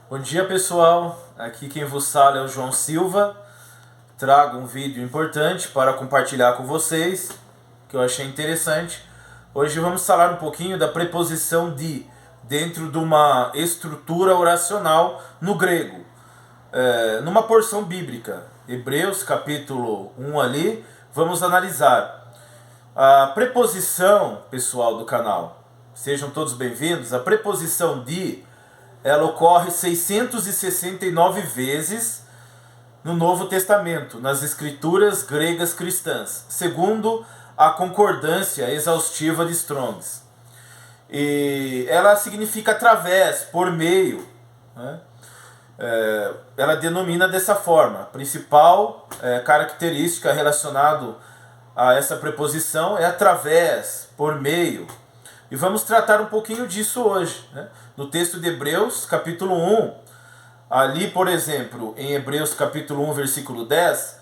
Bom dia, pessoal, aqui quem vos fala é o João Silva. Trago um vídeo importante para compartilhar com vocês, que eu achei interessante. Hoje vamos falar um pouquinho da preposição de dentro de uma estrutura oracional no grego, numa porção bíblica, Hebreus capítulo 1 ali, vamos analisar a preposição, pessoal do canal. Sejam todos bem-vindos. A preposição de, ela ocorre 669 vezes no Novo Testamento, nas escrituras gregas cristãs, segundo a concordância exaustiva de Strongs. E ela significa através, por meio, né? Ela denomina dessa forma. A principal característica relacionada a essa preposição é através, por meio. E vamos tratar um pouquinho disso hoje, né? No texto de Hebreus, capítulo 1, ali, por exemplo, em Hebreus capítulo 1, versículo 10,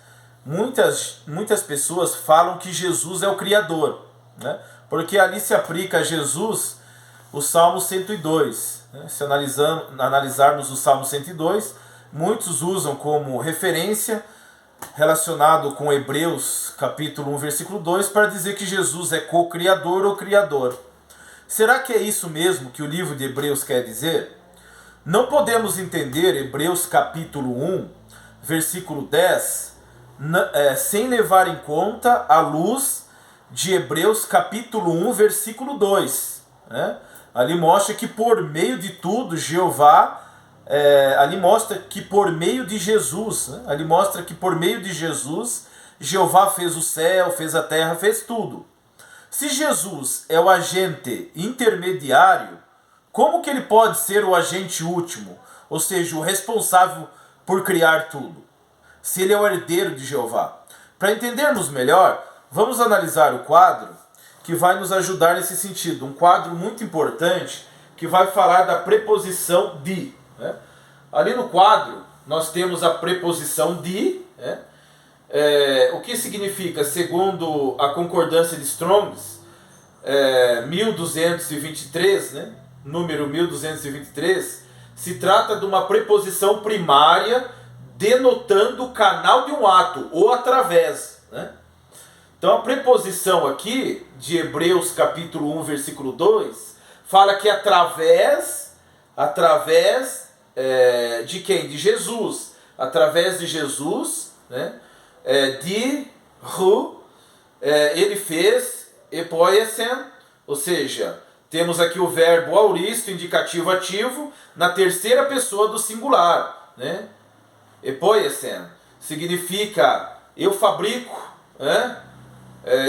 muitas pessoas falam que Jesus é o Criador, né? Porque ali se aplica a Jesus o Salmo 102. Né? Se analisarmos o Salmo 102, muitos usam como referência relacionado com Hebreus capítulo 1, versículo 2, para dizer que Jesus é co-criador ou criador. Será que é isso mesmo que o livro de Hebreus quer dizer? Não podemos entender Hebreus capítulo 1, versículo 10, sem levar em conta a luz de Hebreus capítulo 1, versículo 2. Né? Ali mostra que por meio de tudo, Jeová, ali mostra que por meio de Jesus, né? Ali mostra que por meio de Jesus, Jeová fez o céu, fez a terra, fez tudo. Se Jesus é o agente intermediário, como que ele pode ser o agente último, ou seja, o responsável por criar tudo, se ele é o herdeiro de Jeová? Para entendermos melhor, vamos analisar o quadro que vai nos ajudar nesse sentido. Um quadro muito importante que vai falar da preposição de. Né? Ali no quadro nós temos a preposição de, né? O que significa, segundo a concordância de Strongs, 1223, né? Número 1223, se trata de uma preposição primária denotando o canal de um ato, ou através. Né? Então a preposição aqui, de Hebreus capítulo 1, versículo 2, fala que através de quem? De Jesus. Através de Jesus, né? Ele fez epoiesen, ou seja, temos aqui o verbo auristo, indicativo ativo, na terceira pessoa do singular. Né? Epoiesen significa eu fabrico, né?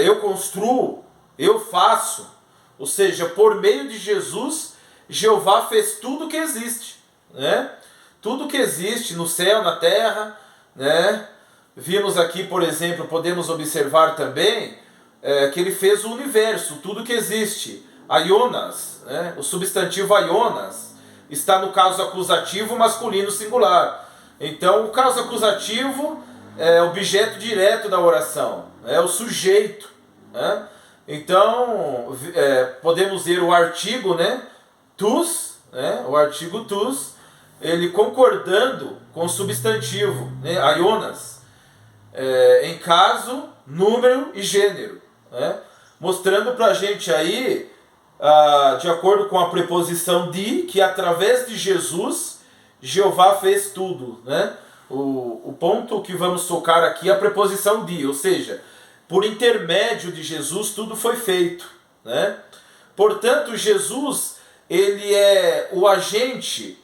Eu construo, eu faço. Ou seja, por meio de Jesus, Jeová fez tudo que existe. Né? Tudo que existe no céu, na terra. Né? Vimos aqui, por exemplo, podemos observar também que ele fez o universo, tudo que existe. Aionas, né? O substantivo aionas está no caso acusativo masculino singular. Então o caso acusativo é objeto direto da oração, é o sujeito. Né? Então podemos ver o artigo, né? Tus, né? O artigo tus, ele concordando com o substantivo, né? Aionas, em caso, número e gênero. Né? Mostrando pra gente aí, de acordo com a preposição de, que através de Jesus, Jeová fez tudo. Né? O ponto que vamos tocar aqui é a preposição de, ou seja, por intermédio de Jesus tudo foi feito. Né? Portanto, Jesus, ele é o agente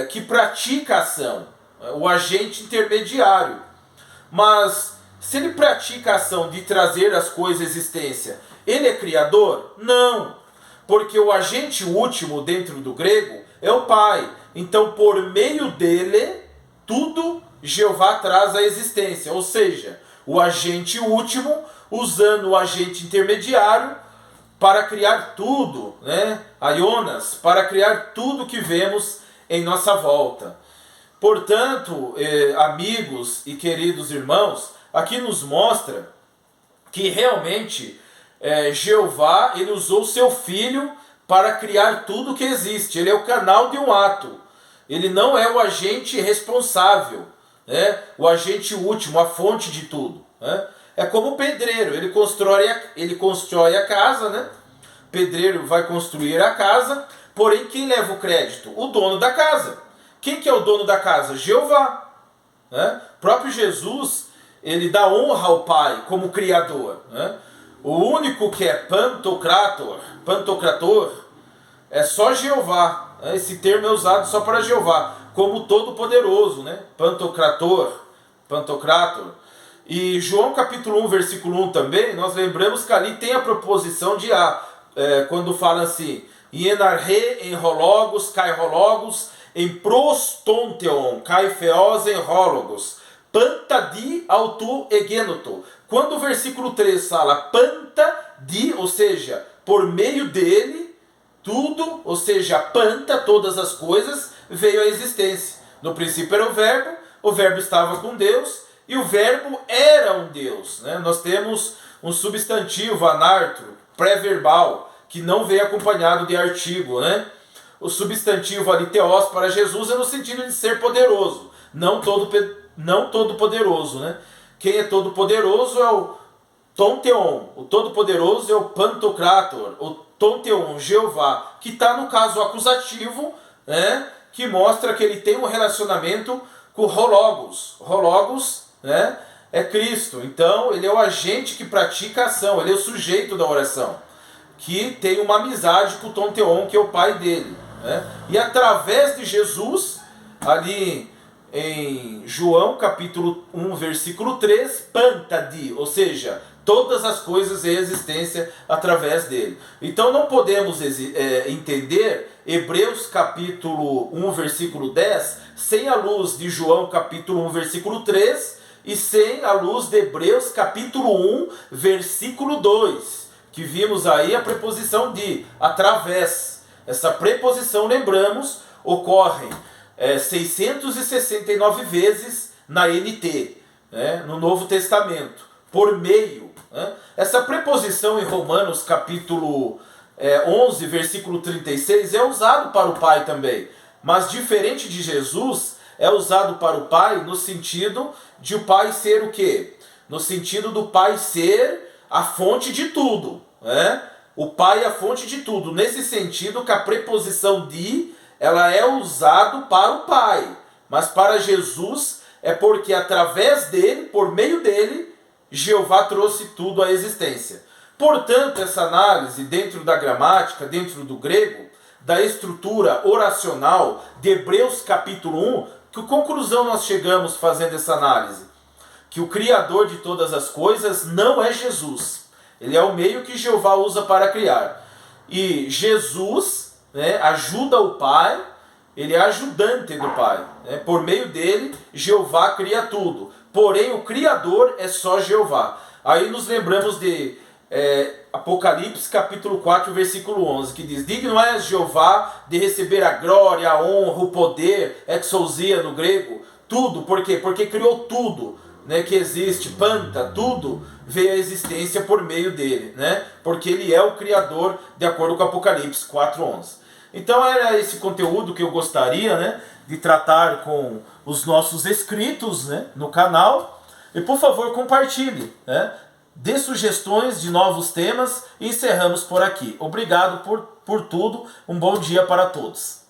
que pratica a ação, o agente intermediário. Mas se ele pratica a ação de trazer as coisas à existência, ele é criador? Não, porque o agente último dentro do grego é o Pai. Então, por meio dele, tudo Jeová traz à existência. Ou seja, o agente último usando o agente intermediário para criar tudo, né? Aionas, para criar tudo que vemos em nossa volta. Portanto, amigos e queridos irmãos, aqui nos mostra que realmente Jeová, ele usou seu filho para criar tudo que existe. Ele é o canal de um ato. Ele não é o agente responsável, né? O agente último, a fonte de tudo, né? É como o pedreiro, ele constrói a casa, né? O pedreiro vai construir a casa, porém quem leva o crédito? O dono da casa. Quem que é o dono da casa? Jeová, né? O próprio Jesus, ele dá honra ao Pai como Criador, né? O único que é pantocrator, é só Jeová. Esse termo é usado só para Jeová, como Todo-Poderoso, né? Pantocrator. E João capítulo 1, versículo 1 também, nós lembramos que ali tem a proposição de quando fala assim, Ienarre em rologos, kai rologos, em prostonteon, kai feos em rólogos, pantadi autu egenoto. Quando o versículo 3 fala pantadi, ou seja, por meio dele, tudo, ou seja, panta, todas as coisas, veio à existência. No princípio era o verbo estava com Deus, e o verbo era um Deus, né? Nós temos um substantivo, anartro, pré-verbal, que não vem acompanhado de artigo, né? O substantivo ali, teós, para Jesus é no sentido de ser poderoso, não todo poderoso, né? Quem é todo poderoso é o Tonteon, o todo poderoso é o Pantocrator, o Tonteon, Jeová, que está no caso acusativo, né? Que mostra que ele tem um relacionamento com o Hologos, né? É Cristo. Então ele é o agente que pratica a ação, ele é o sujeito da oração, que tem uma amizade com o Tonteon, que é o pai dele, né? E através de Jesus, ali em João capítulo 1, versículo 3, pantadi, ou seja, todas as coisas em existência através dele. Então não podemos entender Hebreus capítulo 1, versículo 10, sem a luz de João capítulo 1, versículo 3, e sem a luz de Hebreus capítulo 1, versículo 2, que vimos aí a preposição de, através. Essa preposição, lembramos, ocorre 669 vezes na NT, né, no Novo Testamento, por meio. Né? Essa preposição em Romanos capítulo 11, versículo 36, é usado para o Pai também, mas diferente de Jesus, é usado para o Pai no sentido de o Pai ser o quê? No sentido do Pai ser a fonte de tudo, né? O Pai é a fonte de tudo, nesse sentido que a preposição de, ela é usado para o Pai, mas para Jesus é porque através dele, por meio dele, Jeová trouxe tudo à existência. Portanto, essa análise dentro da gramática, dentro do grego, da estrutura oracional de Hebreus capítulo 1, que conclusão nós chegamos fazendo essa análise? Que o Criador de todas as coisas não é Jesus. Ele é o meio que Jeová usa para criar. E Jesus, né, ajuda o Pai, ele é ajudante do Pai. Né? Por meio dele, Jeová cria tudo. Porém, o Criador é só Jeová. Aí nos lembramos de Apocalipse capítulo 4, versículo 11, que diz: digno é Jeová de receber a glória, a honra, o poder, exousia no grego, tudo. Por quê? Porque criou tudo, né, que existe, tudo veio à existência por meio dele, né? Porque ele é o Criador, de acordo com Apocalipse 4:11. Então era esse conteúdo que eu gostaria, né, de tratar com os nossos inscritos, né, no canal. E por favor compartilhe, né? Dê sugestões de novos temas e encerramos por aqui. Obrigado por tudo, um bom dia para todos.